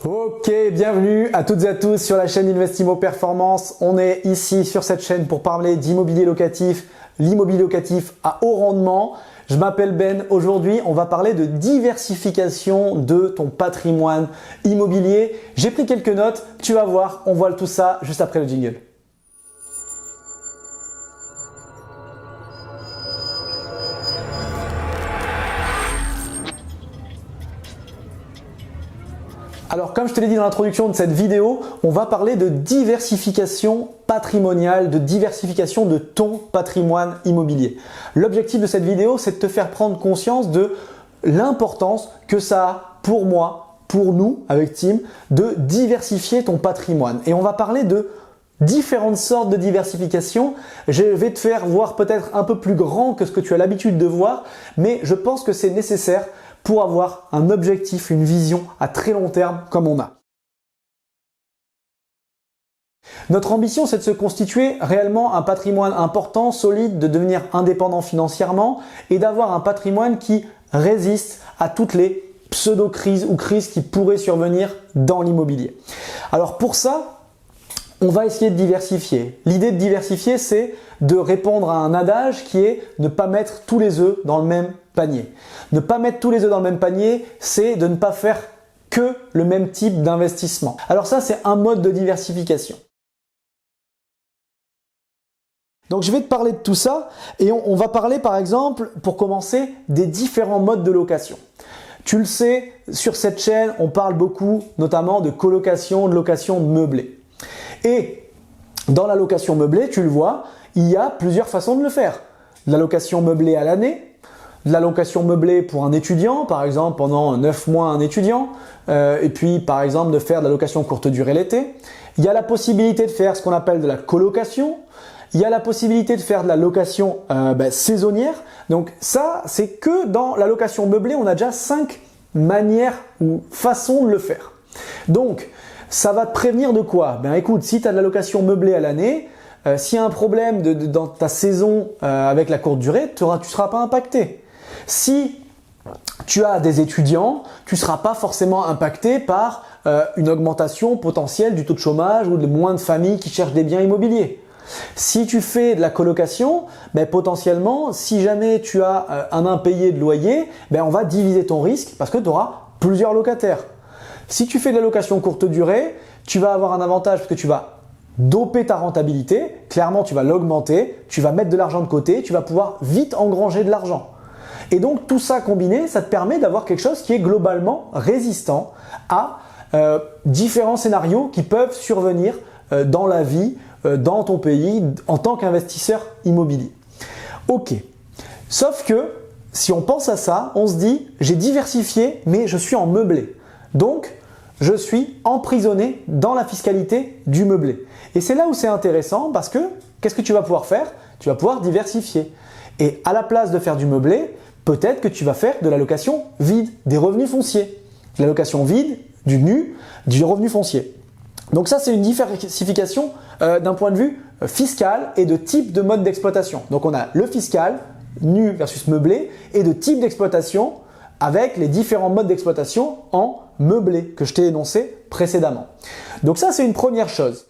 Ok, bienvenue à toutes et à tous sur la chaîne Investimo Performance. On est ici sur cette chaîne pour parler d'immobilier locatif, l'immobilier locatif à haut rendement. Je m'appelle Ben. Aujourd'hui, on va parler de diversification de ton patrimoine immobilier. J'ai pris quelques notes, tu vas voir, on voit tout ça juste après le jingle. Alors comme je te l'ai dit dans l'introduction de cette vidéo, on va parler de diversification patrimoniale, de diversification de ton patrimoine immobilier. L'objectif de cette vidéo, c'est de te faire prendre conscience de l'importance que ça a pour moi, pour nous avec Tim, de diversifier ton patrimoine. Et on va parler de différentes sortes de diversification. Je vais te faire voir peut-être un peu plus grand que ce que tu as l'habitude de voir, mais je pense que c'est nécessaire pour avoir un objectif, une vision à très long terme comme on a. Notre ambition, c'est de se constituer réellement un patrimoine important, solide, de devenir indépendant financièrement et d'avoir un patrimoine qui résiste à toutes les pseudo-crises ou crises qui pourraient survenir dans l'immobilier. Alors pour ça, on va essayer de diversifier. L'idée de diversifier, c'est de répondre à un adage qui est ne pas mettre tous les œufs dans le même panier. Ne pas mettre tous les œufs dans le même panier, c'est de ne pas faire que le même type d'investissement. Alors ça, c'est un mode de diversification. Donc je vais te parler de tout ça et on va parler par exemple, pour commencer, des différents modes de location. Tu le sais, sur cette chaîne, on parle beaucoup notamment de colocation, de location meublée. Et dans la location meublée, tu le vois, il y a plusieurs façons de le faire. De la location meublée à l'année, de la location meublée pour un étudiant, par exemple pendant 9 mois un étudiant, et puis par exemple de faire de la location courte durée l'été. Il y a la possibilité de faire ce qu'on appelle de la colocation, il y a la possibilité de faire de la location saisonnière. Donc ça, c'est que dans la location meublée, on a déjà 5 manières ou façons de le faire. Donc, ça va te prévenir de quoi? Ben écoute, si tu as de la location meublée à l'année, s'il y a un problème dans ta saison avec la courte durée, tu ne seras pas impacté. Si tu as des étudiants, tu ne seras pas forcément impacté par une augmentation potentielle du taux de chômage ou de moins de familles qui cherchent des biens immobiliers. Si tu fais de la colocation, ben potentiellement, si jamais tu as un impayé de loyer, ben on va diviser ton risque parce que tu auras plusieurs locataires. Si tu fais de la location courte durée, tu vas avoir un avantage parce que tu vas doper ta rentabilité. Clairement, tu vas l'augmenter, tu vas mettre de l'argent de côté, tu vas pouvoir vite engranger de l'argent. Et donc, tout ça combiné, ça te permet d'avoir quelque chose qui est globalement résistant à différents scénarios qui peuvent survenir dans la vie, dans ton pays, en tant qu'investisseur immobilier. Ok. Sauf que, si on pense à ça, on se dit, j'ai diversifié, mais je suis en meublé. Donc, je suis emprisonné dans la fiscalité du meublé. Et c'est là où c'est intéressant parce que, qu'est-ce que tu vas pouvoir faire? Tu vas pouvoir diversifier. Et à la place de faire du meublé, peut-être que tu vas faire de la location vide, des revenus fonciers. De la location vide, du nu, du revenu foncier. Donc ça, c'est une diversification d'un point de vue fiscal et de type de mode d'exploitation. Donc on a le fiscal, nu versus meublé, et de type d'exploitation avec les différents modes d'exploitation en meublé que je t'ai énoncé précédemment. Donc ça, c'est une première chose.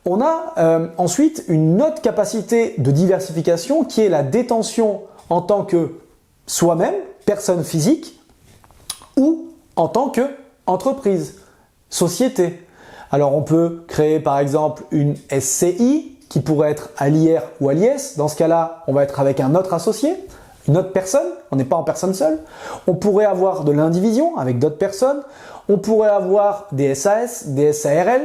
On a ensuite une autre capacité de diversification qui est la détention en tant que soi-même, personne physique, ou en tant qu'entreprise, société. Alors on peut créer par exemple une SCI qui pourrait être à l'IR ou à l'IS. Dans ce cas-là, on va être avec un autre associé, une autre personne, on n'est pas en personne seule. On pourrait avoir de l'indivision avec d'autres personnes. On pourrait avoir des SAS, des SARL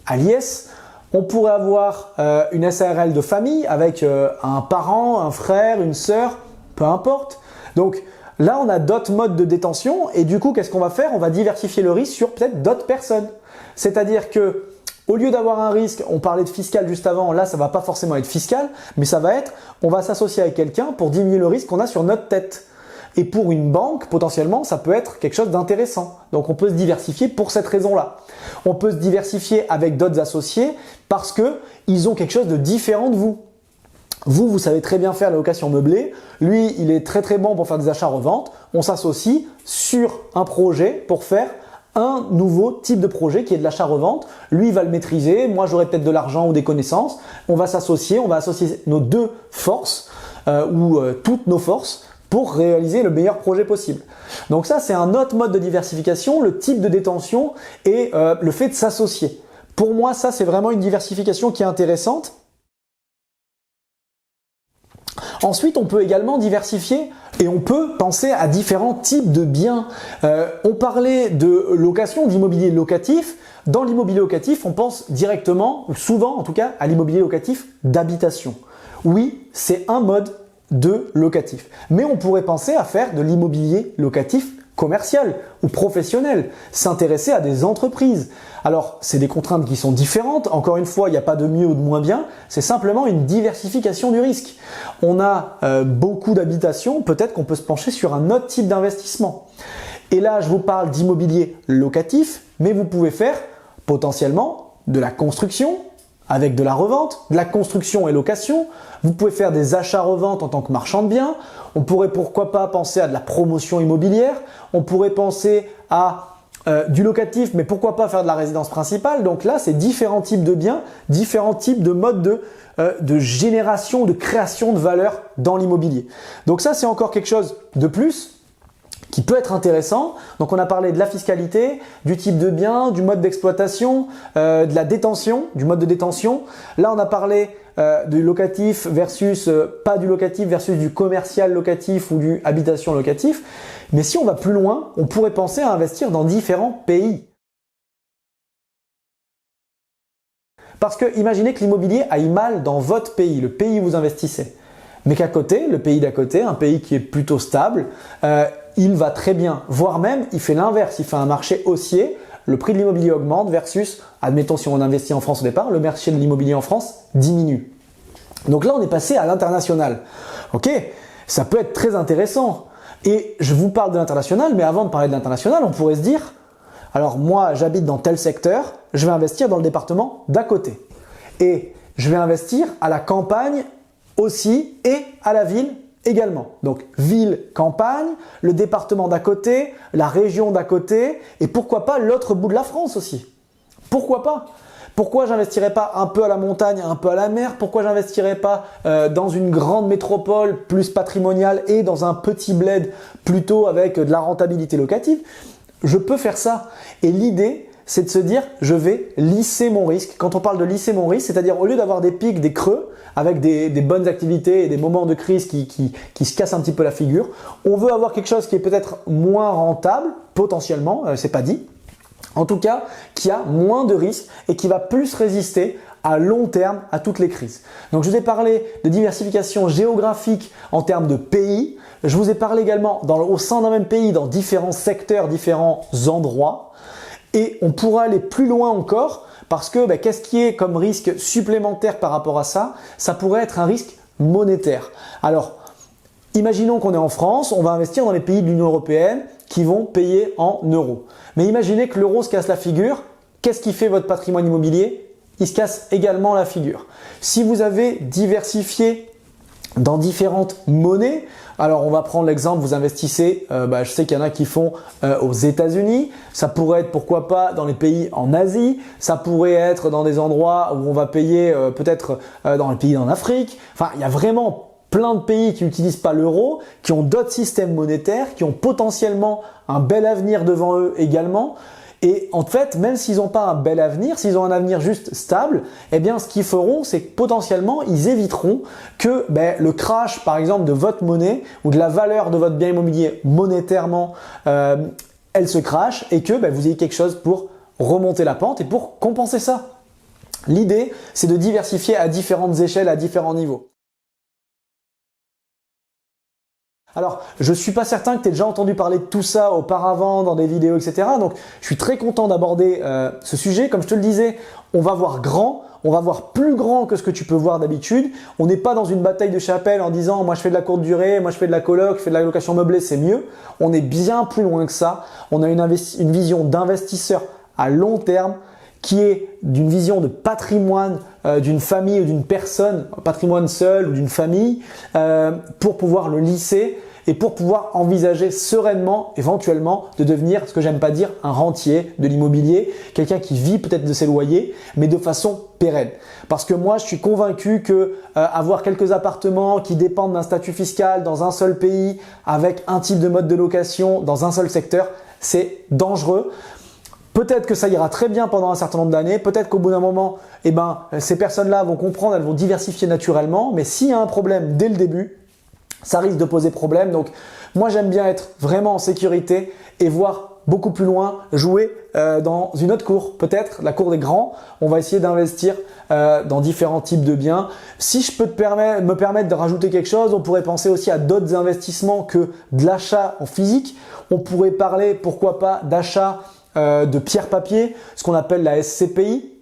à l'IS. On pourrait avoir une SARL de famille avec un parent, un frère, une sœur, peu importe. Donc là, on a d'autres modes de détention et du coup, qu'est-ce qu'on va faire? On va diversifier le risque sur peut-être d'autres personnes. C'est-à-dire que au lieu d'avoir un risque, on parlait de fiscal juste avant, là ça va pas forcément être fiscal, mais ça va être, on va s'associer avec quelqu'un pour diminuer le risque qu'on a sur notre tête. Et pour une banque, potentiellement, ça peut être quelque chose d'intéressant. Donc on peut se diversifier pour cette raison-là. On peut se diversifier avec d'autres associés parce qu'ils ont quelque chose de différent de vous. Vous savez très bien faire la location meublée. Lui, il est très très bon pour faire des achats-reventes. On s'associe sur un projet pour faire un nouveau type de projet qui est de l'achat-revente. Lui, il va le maîtriser. Moi, j'aurai peut-être de l'argent ou des connaissances. On va s'associer, on va associer nos deux forces toutes nos forces pour réaliser le meilleur projet possible. Donc ça, c'est un autre mode de diversification, le type de détention et le fait de s'associer. Pour moi, ça, c'est vraiment une diversification qui est intéressante. Ensuite, on peut également diversifier et on peut penser à différents types de biens. On parlait de location, d'immobilier locatif. Dans l'immobilier locatif, on pense directement, souvent en tout cas, à l'immobilier locatif d'habitation. Oui, c'est un mode de locatif. Mais on pourrait penser à faire de l'immobilier locatif commercial ou professionnel, s'intéresser à des entreprises. Alors, c'est des contraintes qui sont différentes. Encore une fois, il n'y a pas de mieux ou de moins bien. C'est simplement une diversification du risque. On a beaucoup d'habitations. Peut-être qu'on peut se pencher sur un autre type d'investissement. Et là, je vous parle d'immobilier locatif, mais vous pouvez faire potentiellement de la construction avec de la revente, de la construction et location. Vous pouvez faire des achats-reventes en tant que marchand de biens. On pourrait pourquoi pas penser à de la promotion immobilière. On pourrait penser à du locatif, mais pourquoi pas faire de la résidence principale. Donc là, c'est différents types de biens, différents types de modes de génération, de création de valeur dans l'immobilier. Donc ça, c'est encore quelque chose de plus qui peut être intéressant. Donc on a parlé de la fiscalité, du type de bien, du mode d'exploitation, de la détention, du mode de détention. Là on a parlé du locatif versus pas du locatif versus du commercial locatif ou du habitation locatif. Mais si on va plus loin, on pourrait penser à investir dans différents pays. Parce que imaginez que l'immobilier aille mal dans votre pays, le pays où vous investissez. Mais qu'à côté, le pays d'à côté, un pays qui est plutôt stable, il va très bien, voire même il fait l'inverse, il fait un marché haussier, le prix de l'immobilier augmente versus, admettons si on investit en France au départ, le marché de l'immobilier en France diminue. Donc là on est passé à l'international. Ok, ça peut être très intéressant. Et je vous parle de l'international, mais avant de parler de l'international, on pourrait se dire, alors moi j'habite dans tel secteur, je vais investir dans le département d'à côté. Et je vais investir à la campagne aussi et à la ville également. Donc ville, campagne, le département d'à côté, la région d'à côté et pourquoi pas l'autre bout de la France aussi. Pourquoi pas? Pourquoi j'investirais pas un peu à la montagne, un peu à la mer? Pourquoi j'investirais pas dans une grande métropole plus patrimoniale et dans un petit bled plutôt avec de la rentabilité locative? Je peux faire ça. Et l'idée, c'est de se dire, je vais lisser mon risque. Quand on parle de lisser mon risque, c'est-à-dire au lieu d'avoir des pics, des creux, avec des bonnes activités et des moments de crise qui se cassent un petit peu la figure, on veut avoir quelque chose qui est peut-être moins rentable, potentiellement, c'est pas dit, en tout cas, qui a moins de risques et qui va plus résister à long terme à toutes les crises. Donc je vous ai parlé de diversification géographique en termes de pays, je vous ai parlé également au sein d'un même pays, dans différents secteurs, différents endroits. Et on pourra aller plus loin encore parce que qu'est-ce qui est comme risque supplémentaire par rapport à ça? Ça pourrait être un risque monétaire. Alors, imaginons qu'on est en France, on va investir dans les pays de l'Union européenne qui vont payer en euros. Mais imaginez que l'euro se casse la figure. Qu'est-ce qui fait votre patrimoine immobilier? Il se casse également la figure. Si vous avez diversifié dans différentes monnaies, alors on va prendre l'exemple, vous investissez, je sais qu'il y en a qui font aux États-Unis, ça pourrait être pourquoi pas dans les pays en Asie, ça pourrait être dans des endroits où on va payer peut-être dans les pays en Afrique. Enfin, il y a vraiment plein de pays qui n'utilisent pas l'euro, qui ont d'autres systèmes monétaires, qui ont potentiellement un bel avenir devant eux également. Et en fait, même s'ils n'ont pas un bel avenir, s'ils ont un avenir juste stable, eh bien, ce qu'ils feront, c'est que potentiellement, ils éviteront que le crash, par exemple, de votre monnaie ou de la valeur de votre bien immobilier monétairement, elle se crache et que vous ayez quelque chose pour remonter la pente et pour compenser ça. L'idée, c'est de diversifier à différentes échelles, à différents niveaux. Alors, je ne suis pas certain que tu aies déjà entendu parler de tout ça auparavant dans des vidéos, etc. Donc, je suis très content d'aborder ce sujet. Comme je te le disais, on va voir grand, on va voir plus grand que ce que tu peux voir d'habitude. On n'est pas dans une bataille de chapelle en disant « moi je fais de la courte durée, moi je fais de la coloc, je fais de la location meublée, c'est mieux ». On est bien plus loin que ça. On a une vision d'investisseur à long terme qui est d'une vision de patrimoine d'une famille ou d'une personne, un patrimoine seul ou d'une famille, pour pouvoir le lisser et pour pouvoir envisager sereinement, éventuellement, de devenir, ce que j'aime pas dire, un rentier de l'immobilier, quelqu'un qui vit peut-être de ses loyers, mais de façon pérenne. Parce que moi, je suis convaincu que avoir quelques appartements qui dépendent d'un statut fiscal dans un seul pays, avec un type de mode de location dans un seul secteur, c'est dangereux. Peut-être que ça ira très bien pendant un certain nombre d'années, peut-être qu'au bout d'un moment, ces personnes-là vont comprendre, elles vont diversifier naturellement, mais s'il y a un problème dès le début, ça risque de poser problème. Donc moi j'aime bien être vraiment en sécurité et voir beaucoup plus loin, jouer dans une autre cour, peut-être la cour des grands. On va essayer d'investir dans différents types de biens. Si je peux me permettre de rajouter quelque chose, on pourrait penser aussi à d'autres investissements que de l'achat en physique. On pourrait parler, pourquoi pas, d'achat de pierre papier, ce qu'on appelle la SCPI.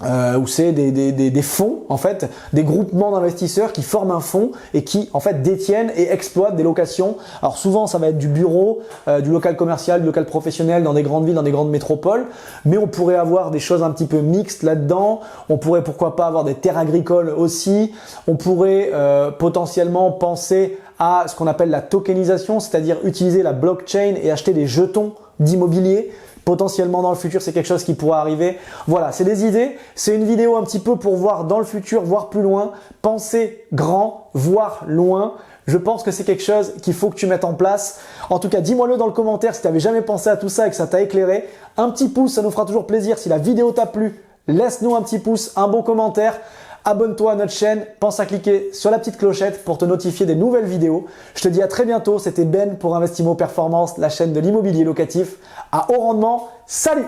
Où c'est des fonds, en fait, des groupements d'investisseurs qui forment un fonds et qui en fait détiennent et exploitent des locations. Alors souvent ça va être du bureau, du local commercial, du local professionnel dans des grandes villes, dans des grandes métropoles, mais on pourrait avoir des choses un petit peu mixtes là-dedans. On pourrait pourquoi pas avoir des terres agricoles aussi. On pourrait potentiellement penser à ce qu'on appelle la tokenisation, c'est-à-dire utiliser la blockchain et acheter des jetons d'immobilier. Potentiellement dans le futur, c'est quelque chose qui pourra arriver. Voilà, c'est des idées. C'est une vidéo un petit peu pour voir dans le futur, voir plus loin, penser grand, voir loin. Je pense que c'est quelque chose qu'il faut que tu mettes en place. En tout cas, dis-moi-le dans le commentaire si tu n'avais jamais pensé à tout ça et que ça t'a éclairé. Un petit pouce, ça nous fera toujours plaisir. Si la vidéo t'a plu, laisse-nous un petit pouce, un bon commentaire. Abonne-toi à notre chaîne, pense à cliquer sur la petite clochette pour te notifier des nouvelles vidéos. Je te dis à très bientôt, c'était Ben pour Investimo Performance, la chaîne de l'immobilier locatif à haut rendement. Salut!